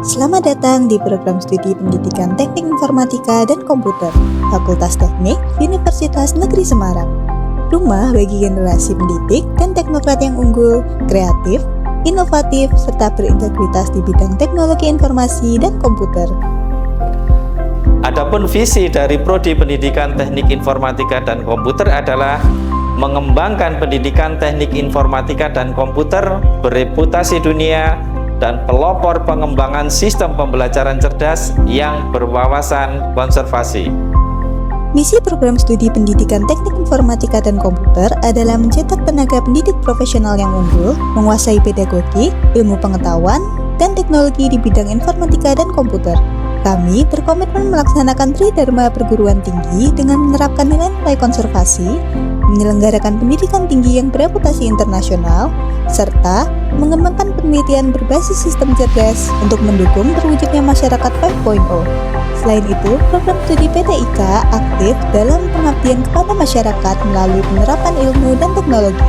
Selamat datang di program studi Pendidikan Teknik Informatika dan Komputer, Fakultas Teknik, Universitas Negeri Semarang. Rumah bagi generasi pendidik dan teknokrat yang unggul, kreatif, inovatif, serta berintegritas di bidang teknologi informasi dan komputer. Adapun visi dari Prodi Pendidikan Teknik Informatika dan Komputer adalah mengembangkan pendidikan teknik informatika dan komputer bereputasi dunia dan pelopor pengembangan sistem pembelajaran cerdas yang berwawasan konservasi. Misi program studi Pendidikan Teknik Informatika dan Komputer adalah mencetak tenaga pendidik profesional yang unggul, menguasai pedagogi, ilmu pengetahuan, dan teknologi di bidang informatika dan komputer. Kami berkomitmen melaksanakan tridharma perguruan tinggi dengan menerapkan nilai-nilai konservasi, menyelenggarakan pendidikan tinggi yang bereputasi internasional, serta mengembangkan penelitian berbasis sistem cerdas untuk mendukung terwujudnya masyarakat 5.0. Selain itu, program studi PTIK aktif dalam pengabdian kepada masyarakat melalui penerapan ilmu dan teknologi,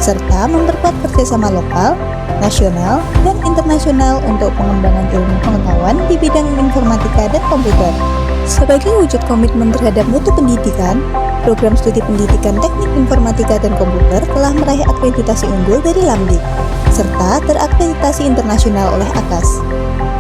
serta memperkuat kerjasama lokal, nasional, dan internasional untuk pengembangan ilmu pengetahuan di bidang informatika dan komputer. Sebagai wujud komitmen terhadap mutu pendidikan, program studi Pendidikan Teknik Informatika dan Komputer telah meraih akreditasi unggul dari Lamdik, serta terakreditasi internasional oleh AKAS.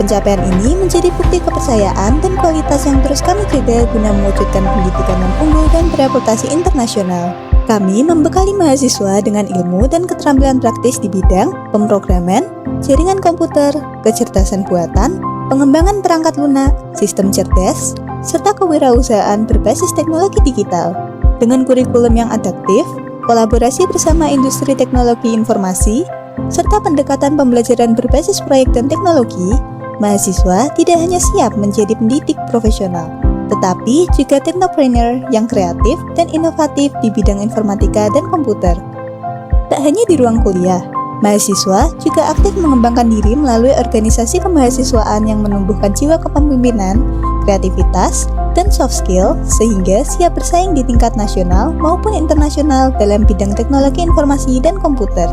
Pencapaian ini menjadi bukti kepercayaan dan kualitas yang terus kami jaga guna mewujudkan pendidikan yang unggul dan bereputasi internasional. Kami membekali mahasiswa dengan ilmu dan keterampilan praktis di bidang pemrograman, jaringan komputer, kecerdasan buatan, pengembangan perangkat lunak, sistem cerdas, serta kewirausahaan berbasis teknologi digital. Dengan kurikulum yang adaptif, kolaborasi bersama industri teknologi informasi, serta pendekatan pembelajaran berbasis proyek dan teknologi, mahasiswa tidak hanya siap menjadi pendidik profesional, tetapi juga teknopreneur yang kreatif dan inovatif di bidang informatika dan komputer. Tak hanya di ruang kuliah, mahasiswa juga aktif mengembangkan diri melalui organisasi kemahasiswaan yang menumbuhkan jiwa kepemimpinan, kreativitas, dan soft skill sehingga siap bersaing di tingkat nasional maupun internasional dalam bidang teknologi informasi dan komputer.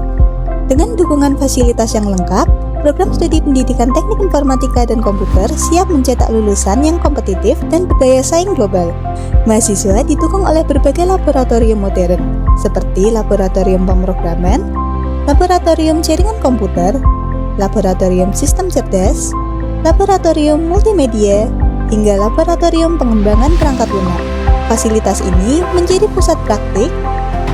Dengan dukungan fasilitas yang lengkap, program studi Pendidikan Teknik Informatika dan Komputer siap mencetak lulusan yang kompetitif dan berdaya saing global. Mahasiswa didukung oleh berbagai laboratorium modern, seperti laboratorium pemrograman, laboratorium jaringan komputer, laboratorium sistem cerdas, laboratorium multimedia, hingga laboratorium pengembangan perangkat lunak. Fasilitas ini menjadi pusat praktik,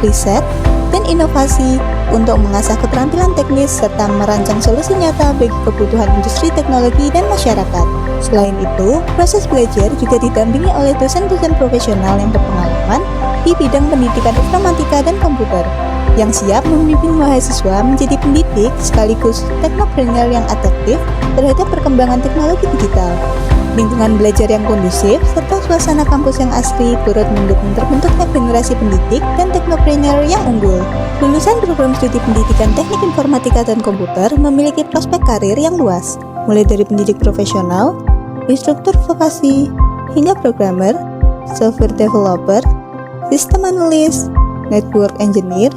riset, dan inovasi untuk mengasah keterampilan teknis serta merancang solusi nyata bagi kebutuhan industri teknologi dan masyarakat. Selain itu, proses belajar juga didampingi oleh dosen-dosen profesional yang berpengalaman di bidang pendidikan informatika dan komputer, yang siap membimbing mahasiswa menjadi pendidik sekaligus teknopreneur yang adaptif terhadap perkembangan teknologi digital. Lingkungan belajar yang kondusif serta suasana kampus yang asri turut mendukung terbentuknya generasi pendidik dan teknopreneur yang unggul. Lulusan program studi Pendidikan Teknik Informatika dan Komputer memiliki prospek karir yang luas, mulai dari pendidik profesional, instruktur vokasi, hingga programmer, software developer, sistem analis, network engineer,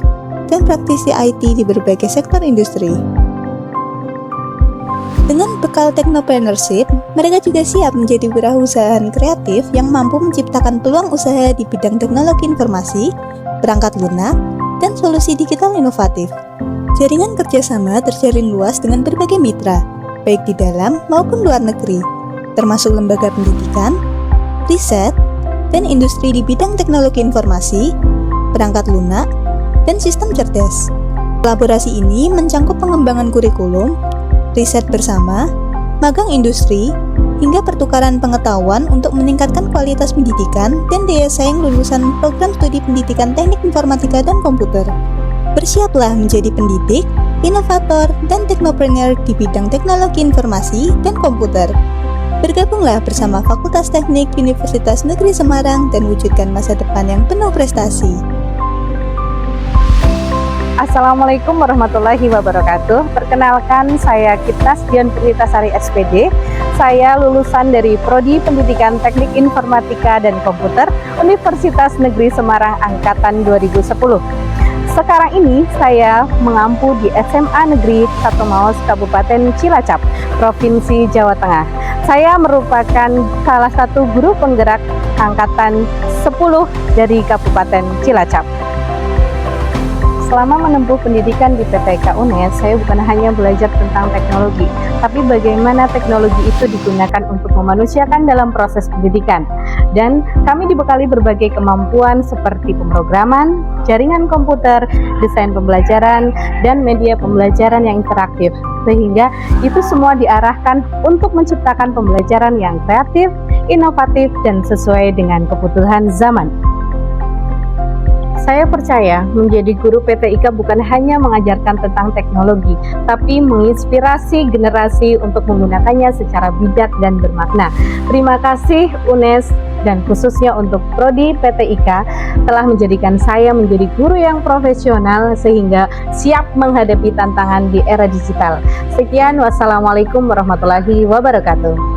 dan praktisi IT di berbagai sektor industri. Dengan bekal teknopreneurship, mereka juga siap menjadi wirausahaan kreatif yang mampu menciptakan peluang usaha di bidang teknologi informasi, perangkat lunak, dan solusi digital inovatif. Jaringan kerjasama terjalin luas dengan berbagai mitra, baik di dalam maupun luar negeri, termasuk lembaga pendidikan, riset, dan industri di bidang teknologi informasi, perangkat lunak, dan sistem cerdas. Kolaborasi ini mencangkup pengembangan kurikulum, riset bersama, magang industri, hingga pertukaran pengetahuan untuk meningkatkan kualitas pendidikan dan daya saing lulusan program studi Pendidikan Teknik Informatika dan Komputer. Bersiaplah menjadi pendidik, inovator, dan teknopreneur di bidang teknologi informasi dan komputer. Bergabunglah bersama Fakultas Teknik Universitas Negeri Semarang dan wujudkan masa depan yang penuh prestasi. Assalamualaikum warahmatullahi wabarakatuh. Perkenalkan, saya Kitnas Dian Perlitasari SPD. Saya lulusan dari Prodi Pendidikan Teknik Informatika dan Komputer Universitas Negeri Semarang Angkatan 2010. Sekarang ini saya mengampu di SMA Negeri 1 Maus Kabupaten Cilacap, Provinsi Jawa Tengah. Saya merupakan salah satu guru penggerak angkatan 10 dari Kabupaten Cilacap. Selama menempuh pendidikan di PTIK UNES, saya bukan hanya belajar tentang teknologi, tapi bagaimana teknologi itu digunakan untuk memanusiakan dalam proses pendidikan. Dan kami dibekali berbagai kemampuan seperti pemrograman, jaringan komputer, desain pembelajaran, dan media pembelajaran yang interaktif. Sehingga itu semua diarahkan untuk menciptakan pembelajaran yang kreatif, inovatif, dan sesuai dengan kebutuhan zaman. Saya percaya menjadi guru PTIK bukan hanya mengajarkan tentang teknologi, tapi menginspirasi generasi untuk menggunakannya secara bijak dan bermakna. Terima kasih UNES dan khususnya untuk Prodi PTIK telah menjadikan saya menjadi guru yang profesional sehingga siap menghadapi tantangan di era digital. Sekian, wassalamualaikum warahmatullahi wabarakatuh.